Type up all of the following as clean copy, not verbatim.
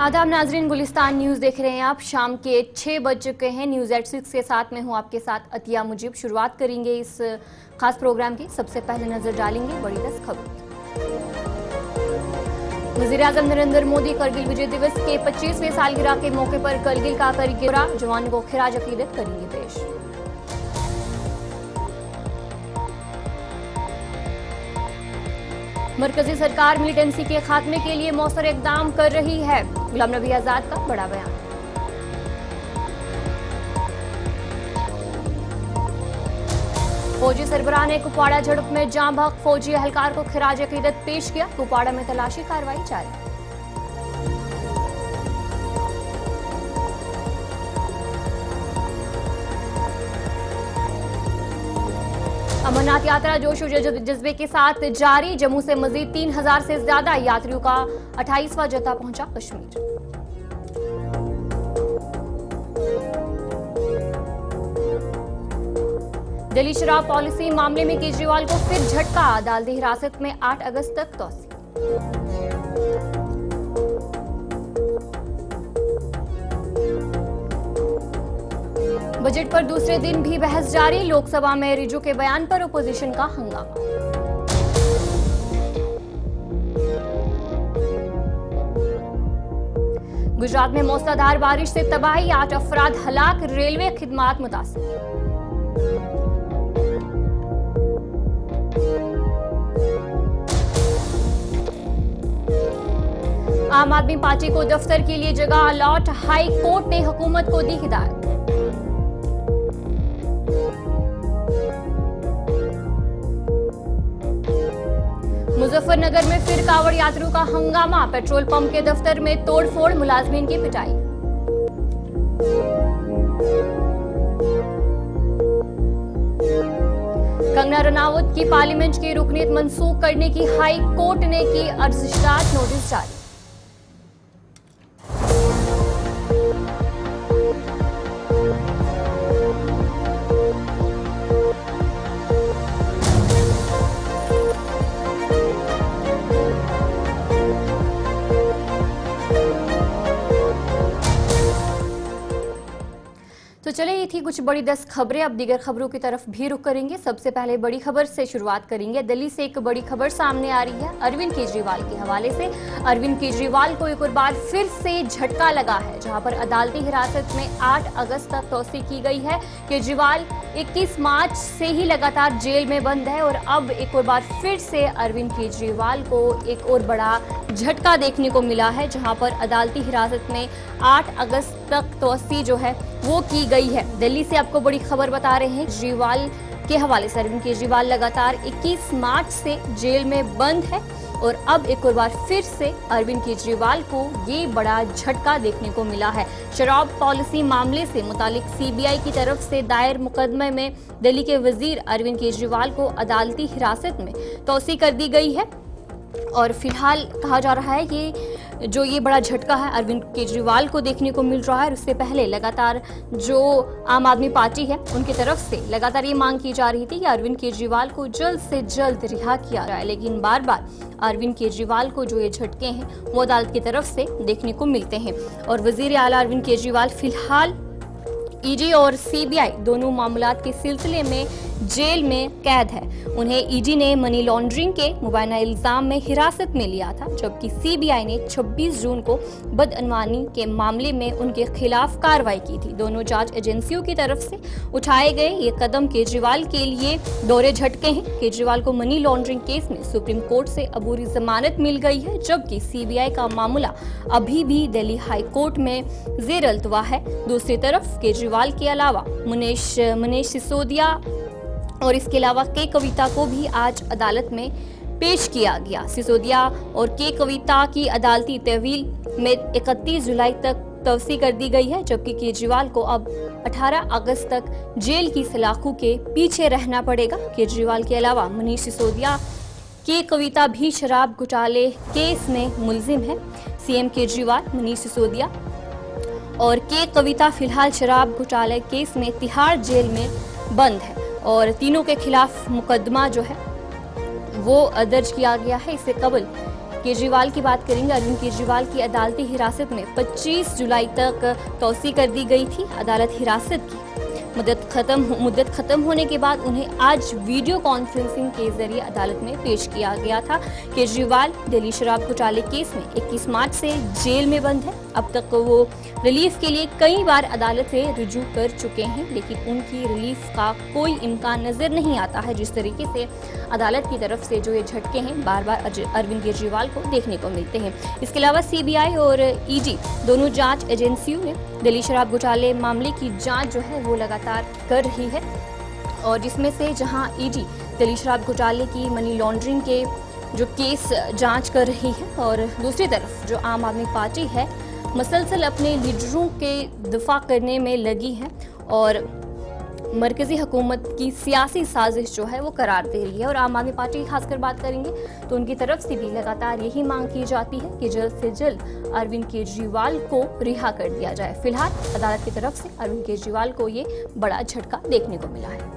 आदाब नाजरीन, गुलिस्तान न्यूज देख रहे हैं आप। शाम के 6 बज चुके हैं। न्यूज एट 6 के साथ में हूं आपके साथ अतिया मुजीब। शुरुआत करेंगे इस खास प्रोग्राम की। सबसे पहले नजर डालेंगे बड़ी 10 खबरों। वज़ीर-ए-आज़म नरेंद्र मोदी करगिल विजय दिवस के 25वें सालगिरह के मौके पर करगिल का करेंगे जवानों को खिराज अकीदत करेंगे पेश। मरकजी सरकार मिलिटेंसी के खात्मे के लिए मौसर इकदाम कर रही है। गुलाम नबी आजाद का बड़ा बयान। फौजी सरबराह ने कुपवाड़ा झड़प में जाँ बहक फौजी एहलकार को खिराज अकीदत पेश किया। कुपवाड़ा में तलाशी कार्रवाई जारी। अमरनाथ यात्रा जोश और जज्बे के साथ जारी। जम्मू से मजीद 3000 से ज्यादा यात्रियों का 28वां जत्था पहुंचा कश्मीर। दिल्ली शराब पॉलिसी मामले में केजरीवाल को फिर झटका। अदालती हिरासत में 8 अगस्त तक तौसीक। बजट पर दूसरे दिन भी बहस जारी। लोकसभा में रिजू के बयान पर ओपोजिशन का हंगामा। गुजरात में मूसलाधार बारिश से तबाही, 8 अफराद हलाक, रेलवे खिदमात मुतासिर। आम आदमी पार्टी को दफ्तर के लिए जगह अलॉट, हाई कोर्ट ने हुकूमत को दी हिदायत। मुजफ्फरनगर में फिर कावड़ यात्रियों का हंगामा, पेट्रोल पंप के दफ्तर में तोड़फोड़, मुलाजमीन की पिटाई। कंगना रनावत की पार्लियामेंट की रुकनीत मंसूख करने की हाई कोर्ट ने की अर्जिशात, नोटिस जारी। तो चले, ये थी कुछ बड़ी 10 खबरें। अब दीगर खबरों की तरफ भी रुख करेंगे। सबसे पहले बड़ी खबर से शुरुआत करेंगे। दिल्ली से एक बड़ी खबर सामने आ रही है अरविंद केजरीवाल के हवाले से। अरविंद केजरीवाल को एक और बार फिर से झटका लगा है, जहां पर अदालती हिरासत में 8 अगस्त तक तौसीक की गई है। केजरीवाल 21 मार्च से ही लगातार जेल में बंद है और अब एक और बार फिर से अरविंद केजरीवाल को एक और बड़ा झटका देखने को मिला है, जहां पर अदालती हिरासत में 8 अगस्त तक तौसीक जो है वो की गई है। दिल्ली से आपको बड़ी खबर बता रहे हैं केजरीवाल के हवाले से। अरविंद केजरीवाल लगातार 21 मार्च से जेल में बंद है और अब एक और बार फिर से अरविंद केजरीवाल को ये बड़ा झटका देखने को मिला है। शराब पॉलिसी मामले से मुतालिक सीबीआई की तरफ से दायर मुकदमे में दिल्ली के वजीर अरविंद केजरीवाल को अदालती हिरासत में तौसीक कर दी गई है और फिलहाल कहा जा रहा है कि जो ये बड़ा झटका है अरविंद केजरीवाल को देखने को मिल रहा है। और उससे पहले लगातार जो आम आदमी पार्टी है उनकी तरफ से लगातार ये मांग की जा रही थी कि अरविंद केजरीवाल को जल्द से जल्द रिहा किया जाए, लेकिन बार बार अरविंद केजरीवाल को जो ये झटके हैं वो अदालत की तरफ से देखने को मिलते हैं। और वजीर आला अरविंद केजरीवाल फिलहाल ईडी और सीबीआई दोनों मामलात के सिलसिले में जेल में कैद है। उन्हें ईडी ने मनी लॉन्ड्रिंग के मुबैना इल्जाम में हिरासत में लिया था, जबकि सीबीआई ने 26 जून को बदअनवानी के मामले में उनके खिलाफ कार्रवाई की थी। दोनों जांच एजेंसियों की तरफ से उठाए गए ये कदम केजरीवाल के लिए दोहरे झटके हैं। केजरीवाल को मनी लॉन्ड्रिंग केस में सुप्रीम कोर्ट से अबूरी जमानत मिल गई है, जबकि सीबीआई का मामला अभी भी दिल्ली हाई कोर्ट में जेर अल्तवा है। दूसरी तरफ केजरीवाल के अलावा मनीष सिसोदिया और इसके अलावा के कविता को भी आज अदालत में पेश किया गया। सिसोदिया और के कविता की अदालती तहवील में 31 जुलाई तक तौसीक कर दी गई है, जबकि केजरीवाल को अब 18 अगस्त तक जेल की सलाखों के पीछे रहना पड़ेगा। केजरीवाल के अलावा मनीष सिसोदिया के कविता भी शराब घोटाले केस में मुलजिम है। सीएम केजरीवाल, मनीष सिसोदिया और के कविता फिलहाल शराब घोटाले केस में तिहाड़ जेल में बंद है और तीनों के खिलाफ मुकदमा जो है वो दर्ज किया गया है। इससे कबल केजरीवाल की बात करेंगे। अरविंद केजरीवाल की अदालती हिरासत में 25 जुलाई तक तौसी कर दी गई थी। अदालत हिरासत की मुद्दत खत्म होने के बाद उन्हें आज वीडियो कॉन्फ्रेंसिंग के जरिए अदालत में पेश किया गया था। केजरीवाल दिल्ली शराब घोटाले केस में 21 मार्च से जेल में बंद है। अब तक वो रिलीफ के लिए कई बार अदालत से रुजू कर चुके हैं, लेकिन उनकी रिलीफ का कोई इम्कान नजर नहीं आता है। जिस तरीके से अदालत की तरफ से जो ये झटके हैं बार बार अरविंद केजरीवाल को देखने को मिलते हैं। इसके अलावा सीबीआई और ईडी दोनों जांच एजेंसियों ने दिल्ली शराब घोटाले मामले की जांच जो है वो लगातार कर रही है, और जिसमें से जहां ईडी दिल्ली शराब घोटाले की मनी लॉन्ड्रिंग के जो केस जांच कर रही है, और दूसरी तरफ जो आम आदमी पार्टी है मसलसल अपने लीडरों के दिफा करने में लगी है और मरकजी हुकूमत की सियासी साजिश जो है वो करार दे रही है। और आम आदमी पार्टी की खासकर बात करेंगे तो उनकी तरफ से भी लगातार यही मांग की जाती है कि जल्द से जल्द अरविंद केजरीवाल को रिहा कर दिया जाए। फिलहाल अदालत की तरफ से अरविंद केजरीवाल को ये बड़ा झटका देखने को मिला है।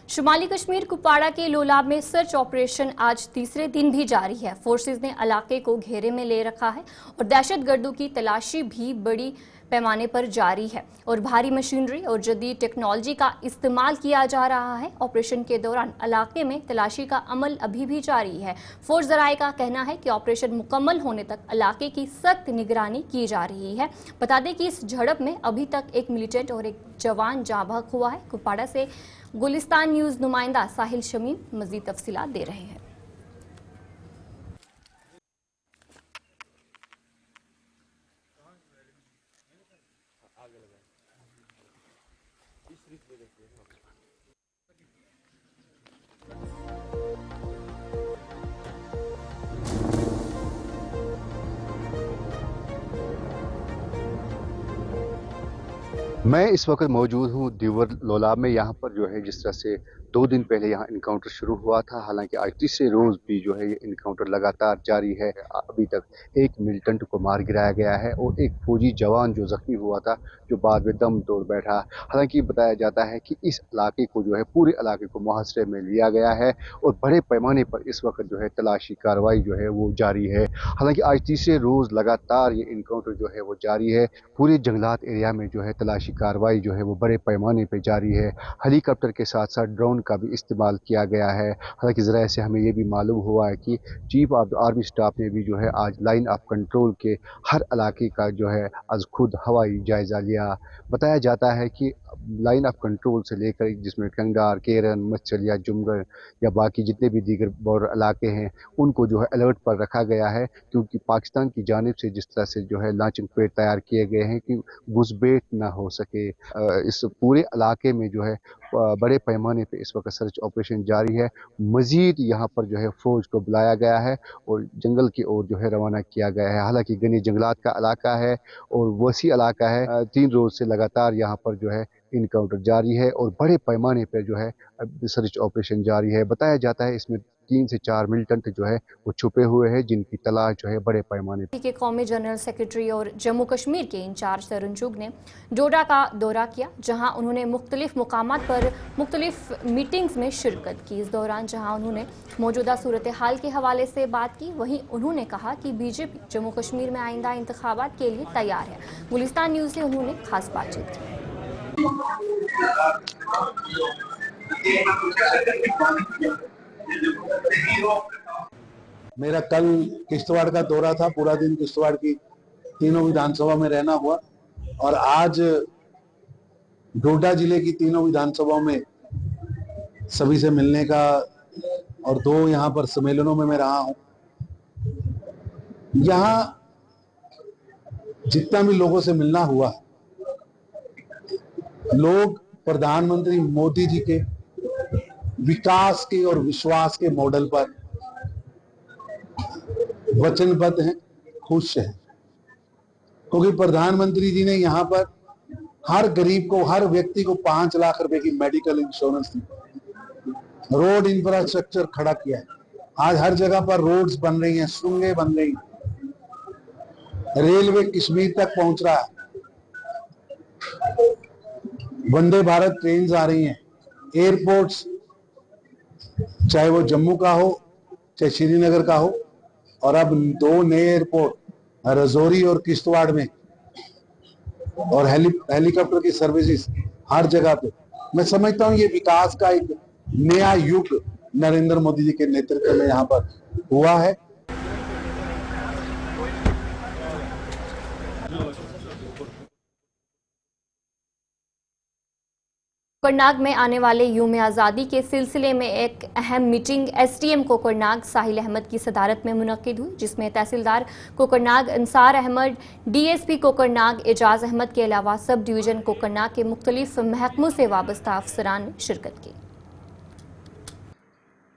शुमाली कश्मीर कुपवाड़ा के लोलाब में सर्च ऑपरेशन आज तीसरे दिन भी जारी है। फोर्सेस ने इलाके को घेरे में ले रखा है और दहशतगर्दों की तलाशी भी बड़ी पैमाने पर जारी है और भारी मशीनरी और जदीद टेक्नोलॉजी का इस्तेमाल किया जा रहा है। ऑपरेशन के दौरान इलाके में तलाशी का अमल अभी भी जारी है। फोर्स जराये का कहना है कि ऑपरेशन मुकम्मल होने तक इलाके की सख्त निगरानी की जा रही है। बता दें कि इस झड़प में अभी तक एक मिलिटेंट और एक जवान जाँ बहक हुआ है। कुपवाड़ा से गुलिस्तान न्यूज नुमाइंदा साहिल शमीम मजीद तफसीलात दे रहे हैं। मैं इस वक्त मौजूद हूँ दीवर लोलाब में। यहाँ पर जो है जिस तरह से 2 दिन पहले यहाँ इनकाउंटर शुरू हुआ था, हालांकि आज तीसरे रोज भी जो है ये इनकाउंटर लगातार जारी है। अभी तक एक मिलिटेंट को मार गिराया गया है और एक फौजी जवान जो जख्मी हुआ था, जो बाद में दम तोड़ बैठा। हालांकि बताया जाता है कि इस इलाके को जो है पूरे इलाके को मुहासरे में लिया गया है और बड़े पैमाने पर इस वक्त जो है तलाशी कार्रवाई जो है वो जारी है। हालांकि आज तीसरे रोज लगातार ये इनकाउंटर जो है वो जारी है। पूरे जंगलात एरिया में जो है तलाशी कार्रवाई जो है वो बड़े पैमाने पर जारी है। हेलीकॉप्टर के साथ साथ ड्रोन का भी इस्तेमाल किया गया है। हालांकि ज़रा से हमें ये भी मालूम हुआ है कि चीफ ऑफ आर्मी स्टाफ ने भी जो है आज लाइन ऑफ कंट्रोल के हर इलाके का जो है आज खुद हवाई जायज़ा लिया। बताया जाता है कि लाइन ऑफ कंट्रोल से लेकर जिसमें कंगार, केरन, मच्छल या जुमगर या बाकी जितने भी दीगर बॉर्डर इलाके हैं उनको जो है अलर्ट पर रखा गया है, क्योंकि पाकिस्तान की जानिब से जिस तरह से जो है लॉन्चिंग पैड तैयार किए गए हैं कि घुसपैठ ना हो सके। इस पूरे इलाके में जो है बड़े पैमाने पे इस वक्त सर्च ऑपरेशन जारी है। मजीद यहाँ पर जो है फौज को बुलाया गया है और जंगल की ओर जो है रवाना किया गया है। हालांकि घने जंगलात का इलाका है और वसी इलाका है। 3 रोज से लगातार यहाँ पर जो है इनकाउंटर जारी है और बड़े पैमाने पर जो है सर्च ऑपरेशन जारी है। बताया जाता है इसमें 3 से 4 मिलिटेंट जो है वो छुपे हुए हैं, जिनकी तलाश जो है बड़े पैमाने पर। के कौमी जनरल सेक्रेटरी और जम्मू कश्मीर के इंचार्ज तरुण चुग ने डोडा का दौरा किया, जहां उन्होंने मुख्तलिफ मुकामात पर मुख्तलिफ मीटिंग्स में शिरकत की। इस दौरान जहां उन्होंने मौजूदा सूरत हाल के हवाले से बात की, वहीं उन्होंने कहा कि बीजेपी जम्मू कश्मीर में आइंदा इंतखाबात के लिए तैयार है। गुलिस्तान न्यूज से उन्होंने खास बातचीत की। मेरा कल किश्तवाड़ का दौरा था, पूरा दिन किश्तवाड़ की तीनों विधानसभा में रहना हुआ और आज डोडा जिले की तीनों विधानसभाओं में सभी से मिलने का और 2 यहाँ पर सम्मेलनों में मैं रहा हूं। यहाँ जितना भी लोगों से मिलना हुआ, लोग प्रधानमंत्री मोदी जी के विकास के और विश्वास के मॉडल पर वचनबद्ध हैं, खुश हैं, क्योंकि प्रधानमंत्री जी ने यहाँ पर हर गरीब को, हर व्यक्ति को 5 लाख रुपए की मेडिकल इंश्योरेंस दी। रोड इंफ्रास्ट्रक्चर खड़ा किया है। आज हर जगह पर रोड्स बन रही हैं, सुरंगें बन रही हैं, रेलवे कश्मीर तक पहुंच रहा है, वंदे भारत ट्रेन आ रही हैं, एयरपोर्ट्स चाहे वो जम्मू का हो चाहे श्रीनगर का हो, और अब 2 नए एयरपोर्ट रजौरी और किश्तवाड़ में, और हेलीकॉप्टर की सर्विसेज हर जगह पे। मैं समझता हूं ये विकास का एक नया युग नरेंद्र मोदी जी के नेतृत्व में यहाँ पर हुआ है। कोकरनाग में आने वाले यूम आज़ादी के सिलसिले में एक अहम मीटिंग एसडीएम कोकरनाग साहिल अहमद की सदारत में मुनक्किद हुई, जिसमें तहसीलदार कोकरनाग अंसार अहमद, डीएसपी कोकरनाग एजाज अहमद के अलावा सब डिवीजन कोकरनाग के मुख्तलिफ महकमों से वाबस्ता अफसरान ने शिरकत की।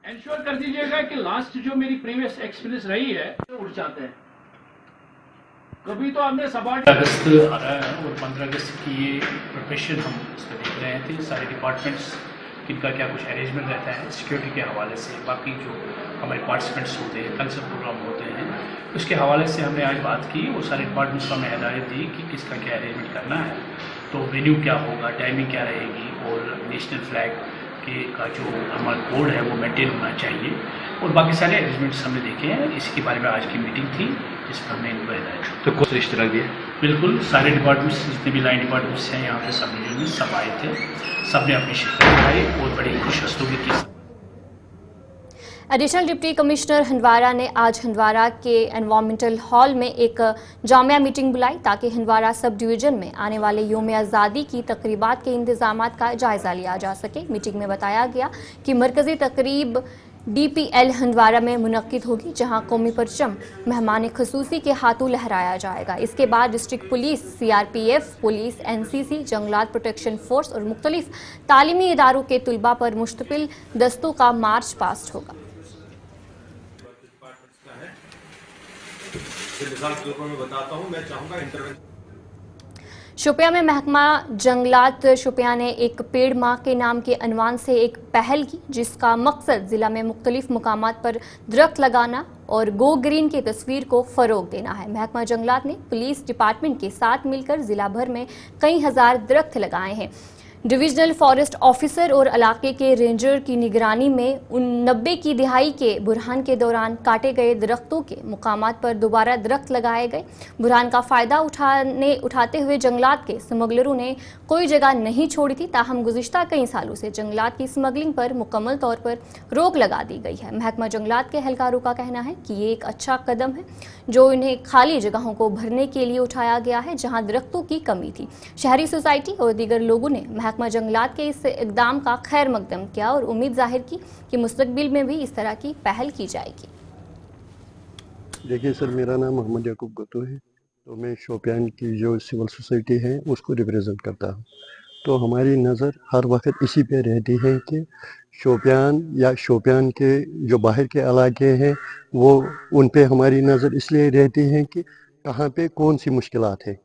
इंश्योर कर दीजिएगा कि लास्ट जो मेरी प्रीवियस एक्सपीरियंस रही है उठ जाते हैं। कभी तो हमने 8 अगस्त आ रहा है और 15 अगस्त की ये प्रिपरेशन हम इस पर देख रहे थे। सारे डिपार्टमेंट्स किनका क्या कुछ अरेंजमेंट रहता है सिक्योरिटी के हवाले से, बाकी जो हमारे पार्टिसिपेंट्स होते हैं, कंसर्ट प्रोग्राम होते हैं, उसके हवाले से हमने आज बात की और सारे डिपार्टमेंट्स को हमें हिदायत दी कि किसका क्या अरेंजमेंट करना है, तो वेन्यू क्या होगा, टाइमिंग क्या रहेगी, और नेशनल फ्लैग का जो हमारा कोड है वो मेंटेन होना चाहिए, और बाकी सारे अरेंजमेंट्स हमने देखे हैं। इसके बारे में आज की मीटिंग थी जिसमें हमने इनको हिदायत। तो कुछ रिश्तेदार दिए बिल्कुल सारे डिपार्टमेंट्स जितने भी लाइन डिपार्टमेंट्स हैं यहाँ पे सब डिवीजन में सब आए थे, सब ने अपनी शिरकत दिखाई और बड़ी खुश हंसोगी की। एडिशनल डिप्टी कमिश्नर हंदवारा ने आज हंदवारा के एनवायरमेंटल हॉल में एक जामिया मीटिंग बुलाई ताकि हंदवारा सब डिवीजन में आने वाले यूम आज़ादी की तकरीबात के इंतजामात का जायजा लिया जा सके। मीटिंग में बताया गया कि मरकजी तकरीब DPL हंदवारा में मुनक्किद होगी, जहां कौमी परचम मेहमान खसूसी के हाथों लहराया जाएगा। इसके बाद district police, CRPF police, NCC, जंगलात प्रोटेक्शन फोर्स और मुख्तलिफ तालीमी इदारों के तुलबा पर मुश्तमिल दस्तों का मार्च पास्ट होगा। शोपियां में महकमा जंगलात शोपियां ने एक पेड़ माँ के नाम के अनवान से एक पहल की, जिसका मकसद जिला में मुख्तलिफ मुकामात पर दरख्त लगाना और गो ग्रीन की तस्वीर को फरोग देना है। महकमा जंगलात ने पुलिस डिपार्टमेंट के साथ मिलकर जिला भर में कई हजार दरख्त लगाए हैं। डिविजनल फॉरेस्ट ऑफिसर और इलाके के रेंजर की निगरानी में 90 की दिहाई के बुरहान के दौरान काटे गए दरख्तों के मुकामात पर दोबारा दरख्त लगाए गए। बुरहान का फायदा उठाते हुए जंगलात के स्मगलरों ने कोई जगह नहीं छोड़ी थी, ताहम गुज़िश्ता कई सालों से जंगलात की स्मगलिंग पर मुकम्मल तौर पर रोक लगा दी गई है। महकमा जंगलात के एहलकारों का कहना है कि ये एक अच्छा कदम है जो इन्हें खाली जगहों को भरने के लिए उठाया गया है जहां दरख्तों की कमी थी। शहरी सोसाइटी और दीगर लोगों ने महकमा जंगलात के इस इकदाम का खैर मकदम किया और उम्मीद जाहिर की कि मुस्तकबिल में भी इस तरह की पहल की जाएगी। देखिए सर, मेरा नाम मोहम्मद याकूब गत्तू है, तो मैं शोपियान की जो सिविल सोसाइटी है उसको रिप्रेजेंट करता हूँ। तो हमारी नज़र हर वक्त इसी पे रहती है कि शोपियान या शोपियान के जो बाहर के इलाके हैं वो उन पे हमारी नज़र इसलिए रहती है कि कहाँ पे कौन सी मुश्किलात है।